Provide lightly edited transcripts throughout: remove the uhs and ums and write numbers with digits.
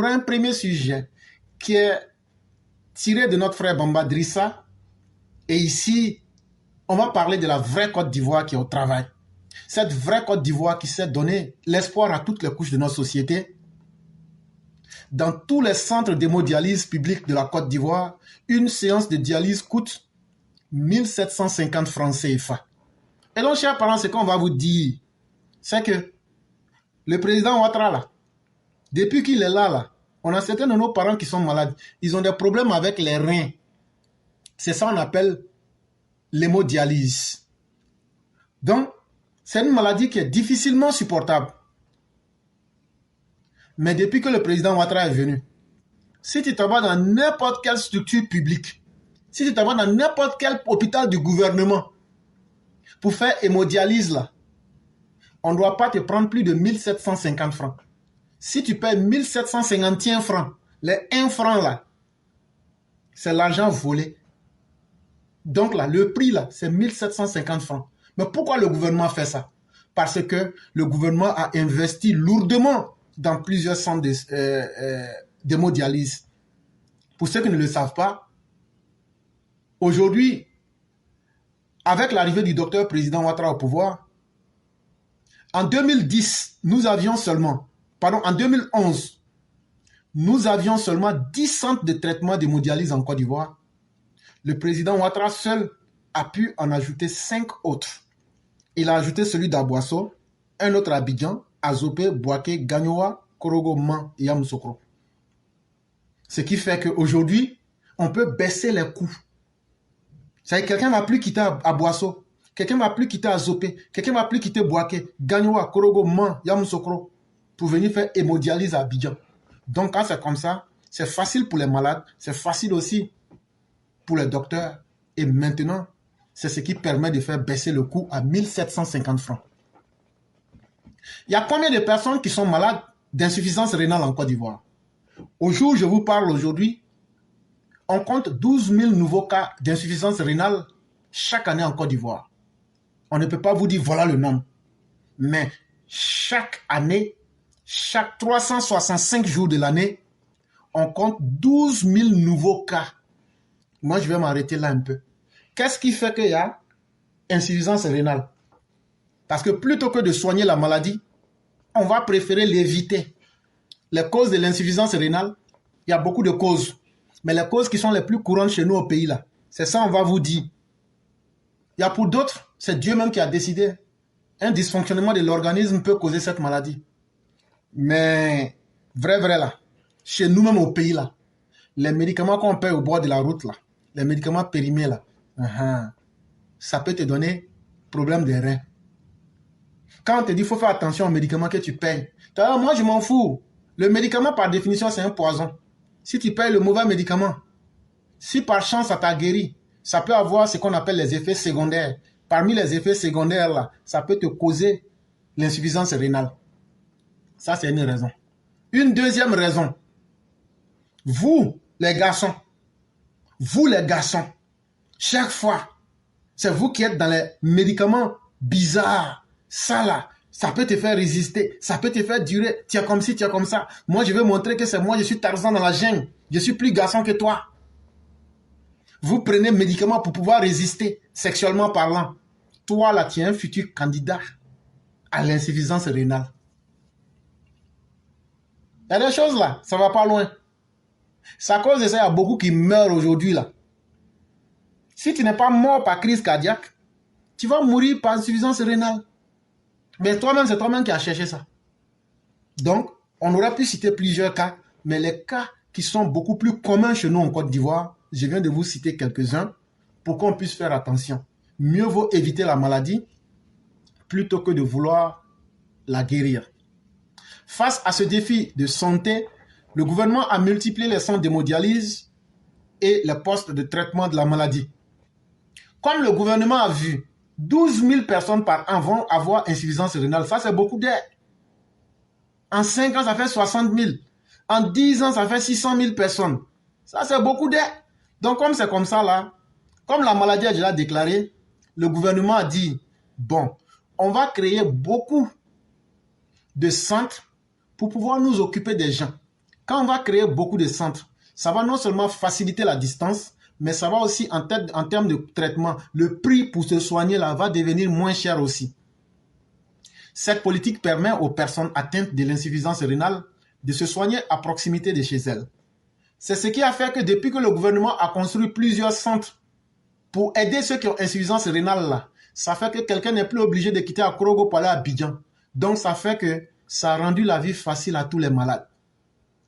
aura un premier sujet qui est tiré de notre frère Bamba Drissa. Et ici, on va parler de la vraie Côte d'Ivoire qui est au travail. Cette vraie Côte d'Ivoire qui s'est donné l'espoir à toutes les couches de notre société. Dans tous les centres d'hémodialyse publics de la Côte d'Ivoire, une séance de dialyse coûte 1750 francs CFA. Et donc, chers parents, ce qu'on va vous dire, c'est que le président Ouattara, là, depuis qu'il est là, on a certains de nos parents qui sont malades. Ils ont des problèmes avec les reins. C'est ça qu'on appelle l'hémodialyse. Donc, c'est une maladie qui est difficilement supportable. Mais depuis que le président Ouattara est venu, si tu t'en vas dans n'importe quelle structure publique, si tu t'en vas dans n'importe quel hôpital du gouvernement, pour faire hémodialyse là, on ne doit pas te prendre plus de 1750 francs. Si tu payes 1751 francs, les 1 franc là, c'est l'argent volé. Donc là, le prix là, c'est 1750 francs. Mais pourquoi le gouvernement fait ça? Parce que le gouvernement a investi lourdement dans plusieurs centres d'hémodialyse. Pour ceux qui ne le savent pas, aujourd'hui, avec l'arrivée du docteur président Ouattara au pouvoir, en 2010, en 2011, nous avions seulement 10 centres de traitement d'hémodialyse en Côte d'Ivoire. Le président Ouattara seul a pu en ajouter 5 autres. Il a ajouté celui d'Aboasso, un autre à Abidjan, à Zopé, Bouaké, Gagnoa, Korogo, Man et Yamoussoukro. Ce qui fait qu'aujourd'hui, on peut baisser les coûts. C'est-à-dire que quelqu'un ne va plus quitter Aboasso, quelqu'un ne va plus quitter Azopé, quelqu'un ne va plus quitter Bouaké, Gagnoa, Korogo, Man, Yamoussoukro pour venir faire hémodialyse à Abidjan. Donc quand c'est comme ça, c'est facile pour les malades, c'est facile aussi pour les docteurs. Et maintenant, c'est ce qui permet de faire baisser le coût à 1750 francs. Il y a combien de personnes qui sont malades d'insuffisance rénale en Côte d'Ivoire? Au jour où je vous parle aujourd'hui, on compte 12 000 nouveaux cas d'insuffisance rénale chaque année en Côte d'Ivoire. On ne peut pas vous dire voilà le nombre. Mais chaque année, chaque 365 jours de l'année, on compte 12 000 nouveaux cas. Moi, je vais m'arrêter là un peu. Qu'est-ce qui fait qu'il y a insuffisance rénale? Parce que plutôt que de soigner la maladie, on va préférer l'éviter. Les causes de l'insuffisance rénale, il y a beaucoup de causes. Mais les causes qui sont les plus courantes chez nous au pays, là, c'est ça on va vous dire. Il y a pour d'autres, c'est Dieu même qui a décidé. Un dysfonctionnement de l'organisme peut causer cette maladie. Mais, vrai là, chez nous-mêmes au pays, là, les médicaments qu'on paye au bord de la route, là, les médicaments périmés, là, ça peut te donner problème des reins. Quand on te dit qu'il faut faire attention aux médicaments que tu payes, moi je m'en fous. Le médicament par définition c'est un poison. Si tu payes le mauvais médicament, si par chance ça t'a guéri, ça peut avoir ce qu'on appelle les effets secondaires. Parmi les effets secondaires là, ça peut te causer l'insuffisance rénale. Ça c'est une raison. Une deuxième raison, vous les garçons, chaque fois, c'est vous qui êtes dans les médicaments bizarres. Ça là, ça peut te faire résister, ça peut te faire durer. Tu es comme ci, tu es comme ça. Moi, je vais montrer que c'est moi, je suis Tarzan dans la jungle. Je suis plus garçon que toi. Vous prenez médicaments pour pouvoir résister, sexuellement parlant. Toi là, tu es un futur candidat à l'insuffisance rénale. Il y a des choses là, ça va pas loin. C'est à cause de ça, il y a beaucoup qui meurent aujourd'hui là. Si tu n'es pas mort par crise cardiaque, tu vas mourir par insuffisance rénale. Mais toi-même, c'est toi-même qui as cherché ça. Donc, on aurait pu citer plusieurs cas, mais les cas qui sont beaucoup plus communs chez nous en Côte d'Ivoire, je viens de vous citer quelques-uns pour qu'on puisse faire attention. Mieux vaut éviter la maladie plutôt que de vouloir la guérir. Face à ce défi de santé, le gouvernement a multiplié les centres d'hémodialyse et les postes de traitement de la maladie. Comme le gouvernement a vu 12 000 personnes par an vont avoir insuffisance rénale, ça c'est beaucoup d'aide. En 5 ans, ça fait 60 000. En 10 ans, ça fait 600 000 personnes. Ça c'est beaucoup d'aide. Donc comme c'est comme ça là, comme la maladie a déjà déclaré, le gouvernement a dit, bon, on va créer beaucoup de centres pour pouvoir nous occuper des gens. Quand on va créer beaucoup de centres, ça va non seulement faciliter la distance, mais ça va aussi, en termes de traitement, le prix pour se soigner là va devenir moins cher aussi. Cette politique permet aux personnes atteintes de l'insuffisance rénale de se soigner à proximité de chez elles. C'est ce qui a fait que depuis que le gouvernement a construit plusieurs centres pour aider ceux qui ont insuffisance rénale là, ça fait que quelqu'un n'est plus obligé de quitter Akorogo pour aller à Abidjan. Donc ça fait que ça a rendu la vie facile à tous les malades.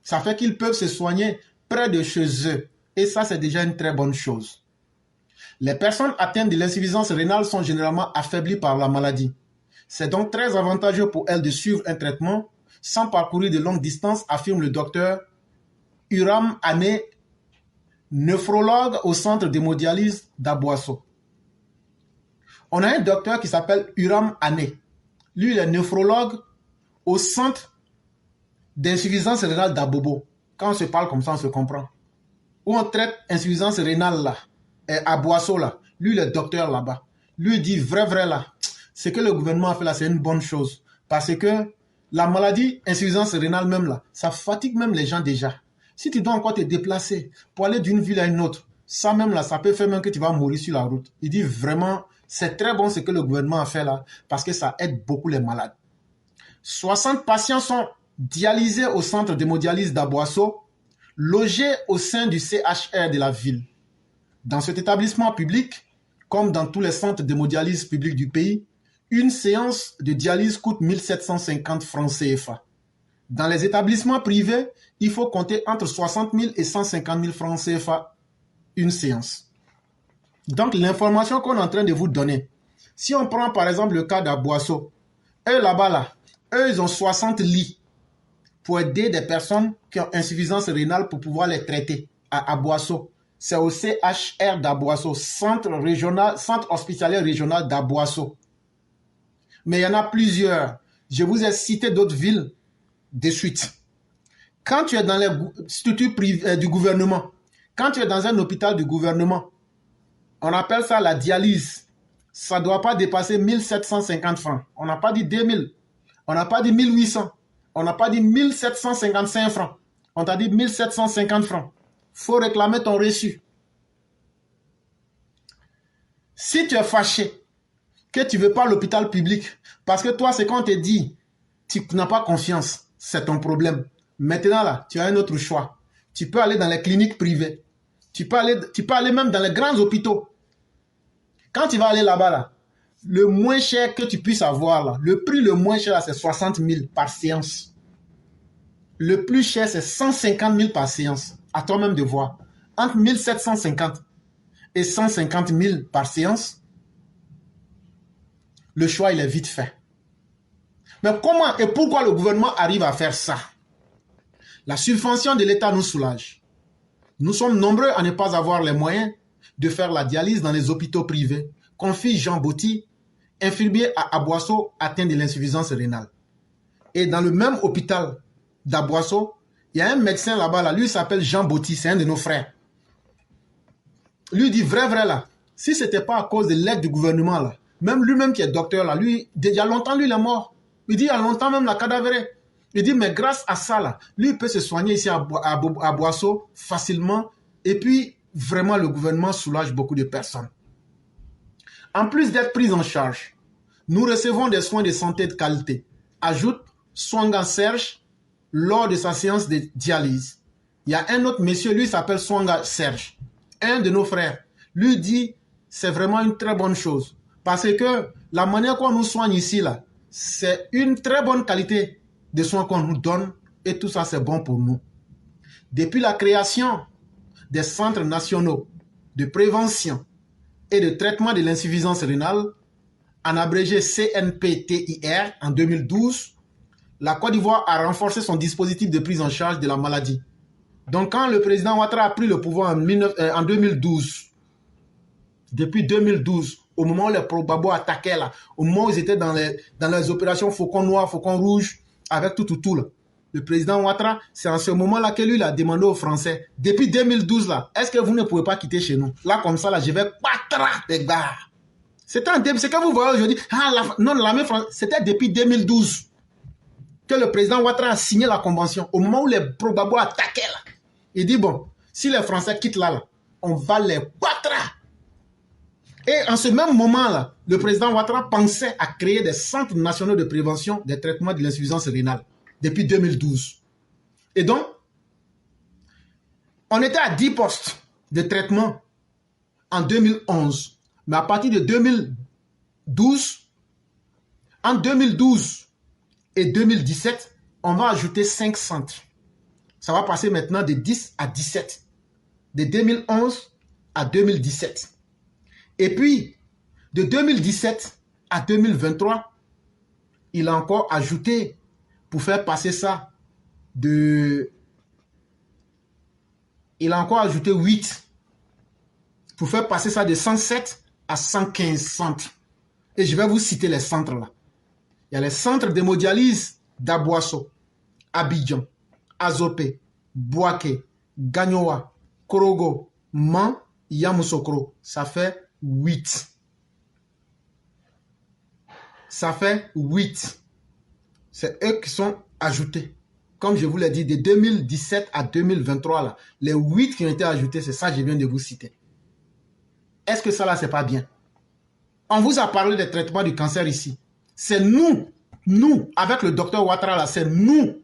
Ça fait qu'ils peuvent se soigner près de chez eux. Et ça, c'est déjà une très bonne chose. Les personnes atteintes de l'insuffisance rénale sont généralement affaiblies par la maladie. C'est donc très avantageux pour elles de suivre un traitement sans parcourir de longues distances, affirme le docteur Uram Ané, néphrologue au centre d'hémodialyse d'Aboasso. On a un docteur qui s'appelle Uram Ané. Lui, il est néphrologue au centre d'insuffisance rénale d'Abobo. Quand on se parle comme ça, on se comprend. Où on traite insuffisance rénale là, à Boisseau là. Lui, le docteur là-bas. Lui, il dit vrai là. Ce que le gouvernement a fait là, c'est une bonne chose. Parce que la maladie, insuffisance rénale même là, ça fatigue même les gens déjà. Si tu dois encore te déplacer pour aller d'une ville à une autre, ça même là, ça peut faire même que tu vas mourir sur la route. Il dit vraiment, c'est très bon ce que le gouvernement a fait là, parce que ça aide beaucoup les malades. 60 patients sont dialysés au centre d'hémodialyse d'Aboasso, logés au sein du CHR de la ville. Dans cet établissement public, comme dans tous les centres d'hémodialyse publics du pays, une séance de dialyse coûte 1750 francs CFA. Dans les établissements privés, il faut compter entre 60 000 et 150 000 francs CFA une séance. Donc l'information qu'on est en train de vous donner, si on prend par exemple le cas d'Aboasso, eux là-bas, là, eux ils ont 60 lits pour aider des personnes qui ont insuffisance rénale pour pouvoir les traiter à Aboasso. C'est au CHR d'Aboasso, centre hospitalier régional d'Aboasso. Mais il y en a plusieurs. Je vous ai cité d'autres villes de suite. Quand tu es dans les structures privées du gouvernement, quand tu es dans un hôpital du gouvernement, on appelle ça la dialyse. Ça ne doit pas dépasser 1750 francs. On n'a pas dit 2000. On n'a pas dit 1800. On n'a pas dit 1755 francs. On t'a dit 1750 francs. Il faut réclamer ton reçu. Si tu es fâché que tu ne veux pas l'hôpital public, parce que toi, c'est quand on te dit, tu n'as pas confiance, c'est ton problème. Maintenant, là, tu as un autre choix. Tu peux aller dans les cliniques privées. Tu peux aller même dans les grands hôpitaux. Quand tu vas aller là-bas, là, le moins cher que tu puisses avoir, là, le prix le moins cher, c'est 60 000 par séance. Le plus cher, c'est 150 000 par séance. À toi-même de voir. Entre 1750 et 150 000 par séance, le choix, il est vite fait. Mais comment et pourquoi le gouvernement arrive à faire ça? La subvention de l'État nous soulage. Nous sommes nombreux à ne pas avoir les moyens de faire la dialyse dans les hôpitaux privés, confie Jean Botti, infirmier à Aboasso atteint de l'insuffisance rénale. Et dans le même hôpital d'Aboasso, il y a un médecin là-bas, là, lui s'appelle Jean Botti, c'est un de nos frères. Lui dit vrai là, si ce n'était pas à cause de l'aide du gouvernement là, même lui-même qui est docteur là, lui, il y a longtemps lui il est mort. Il dit il y a longtemps même la cadavérée. Il dit mais grâce à ça là, lui il peut se soigner ici à Boisseau facilement et puis vraiment le gouvernement soulage beaucoup de personnes. En plus d'être pris en charge, nous recevons des soins de santé de qualité, ajoute Swanga Serge lors de sa séance de dialyse. Il y a un autre monsieur, lui s'appelle Swanga Serge, un de nos frères. Lui dit c'est vraiment une très bonne chose parce que la manière qu'on nous soigne ici là, c'est une très bonne qualité de soins qu'on nous donne et tout ça c'est bon pour nous. Depuis la création des centres nationaux de prévention et de traitement de l'insuffisance rénale, en abrégé CNPTIR en 2012, la Côte d'Ivoire a renforcé son dispositif de prise en charge de la maladie. Donc quand le président Ouattara a pris le pouvoir en 2012, depuis 2012, au moment où les Pro-Babo attaquaient là, au moment où ils étaient dans les opérations Faucon Noir, Faucon Rouge, avec tout là, le président Ouattara, c'est en ce moment-là que lui il a demandé aux Français, depuis 2012 là, est-ce que vous ne pouvez pas quitter chez nous? Là comme ça là, je vais patra les gars. C'était un début, c'est que vous voyez aujourd'hui, non, l'armée française, c'était depuis 2012. que le président Ouattara a signé la convention, au moment où les Gbagbo attaquaient là, il dit bon, si les Français quittent là, on va les battre. Et en ce même moment-là, le président Ouattara pensait à créer des centres nationaux de prévention des traitements de l'insuffisance rénale depuis 2012. Et donc, on était à 10 postes de traitement en 2011. Mais à partir de 2012, entre 2012 et 2017, on va ajouter 5 centres. Ça va passer maintenant de 10 à 17. De 2011 à 2017. Et puis, de 2017 à 2023, il a encore ajouté, pour faire passer ça, il a encore ajouté 8, pour faire passer ça de 107 à 115 centres. Et je vais vous citer les centres là. Il y a les centres d'hémodialyse d'Aboasso, Abidjan, Azopé, Bouaké, Gagnoa, Korogo, Man, Yamoussoukro. Ça fait 8. Ça fait 8. C'est eux qui sont ajoutés. Comme je vous l'ai dit, de 2017 à 2023, là, les 8 qui ont été ajoutés, c'est ça que je viens de vous citer. Est-ce que ça là, c'est pas bien? On vous a parlé des traitements du cancer ici. C'est nous, avec le docteur Ouattara, là, c'est nous.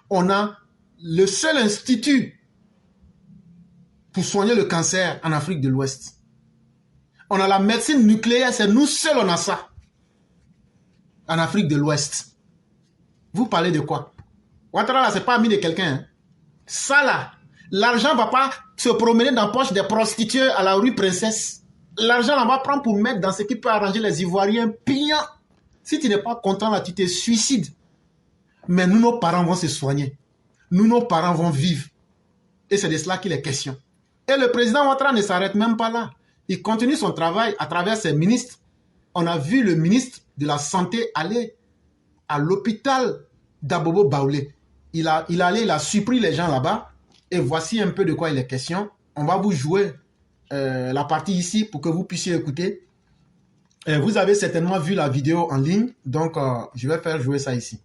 On a le seul institut pour soigner le cancer en Afrique de l'Ouest. On a la médecine nucléaire, c'est nous seuls on a ça. En Afrique de l'Ouest. Vous parlez de quoi? Ouattara, là, c'est pas ami de quelqu'un. Hein? Ça, là, l'argent ne va pas se promener dans la poche des prostituées à la rue Princesse. L'argent, on va prendre pour mettre dans ce qui peut arranger les Ivoiriens pillants. Si tu n'es pas content, là, tu te suicides. Mais nous, nos parents vont se soigner. Nous, nos parents vont vivre. Et c'est de cela qu'il est question. Et le président Ouattara ne s'arrête même pas là. Il continue son travail à travers ses ministres. On a vu le ministre de la Santé aller à l'hôpital d'Abobo Baoulé. Il a surpris les gens là-bas. Et voici un peu de quoi il est question. On va vous jouer la partie ici pour que vous puissiez écouter. Vous avez certainement vu la vidéo en ligne. Donc, je vais faire jouer ça ici.